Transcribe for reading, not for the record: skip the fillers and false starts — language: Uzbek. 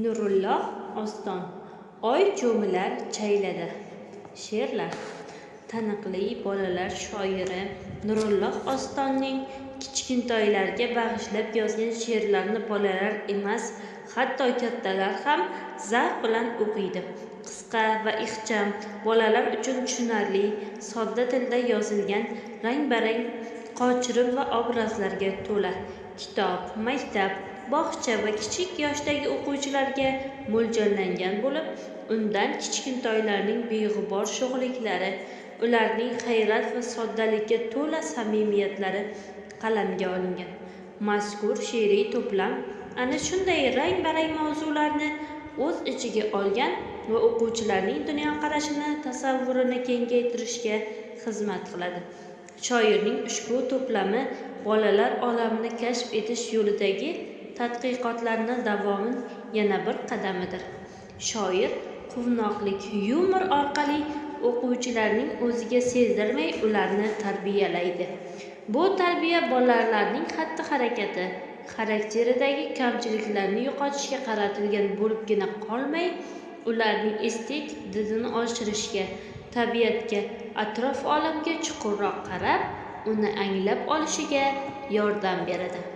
Nurulloh Oston. Oy cho'milar chaylada. She'rlar. Taniqli bolalar shoiri Nurulloh Ostonning kichkintoylarga bag'ishlab yozgan she'rlarini bolalar emas, hatto kattalar ham zavq bilan o'qiydi. Qisqa va ixcham, bolalar uchun tushunarli, sodda tilda yozilgan, rang-barang qochirim va obrazlarga to'la. Kitob, maktab, bog'cha va kichik yoshdagi o'quvchilarga mo'ljallangan bo'lib, undan kichkintoylarning beg'ubor sho'xliklari, ularning hayrat va soddalikka to'la samimiyatlari qalamga olingan. Mazkur she'riy to'plam ana shunday rang-barang mavzularni o'z ichiga olgan va o'quvchilarning dunyoqarashini, tasavvurini kengaytirishga xizmat qiladi. Shoirning ushbu to'plami bolalar olamini kashf etish yo'lidagi tadqiqotlarning davomin yana bir qadamidir. Shoir quvnoqlik yumor orqali o'quvchilarning o'ziga sezdirmay ularni tarbiyalaydi. Bu tarbiya bolalarning xatti-harakati, xarakteridagi kamchiliklarni yo'qotishga qaratilgan bo'libgina qolmay, ularning estetik didini oshirishga, tabiatga, atrof olamga chuqurroq qarab, uni anglab olishiga yordam beradi.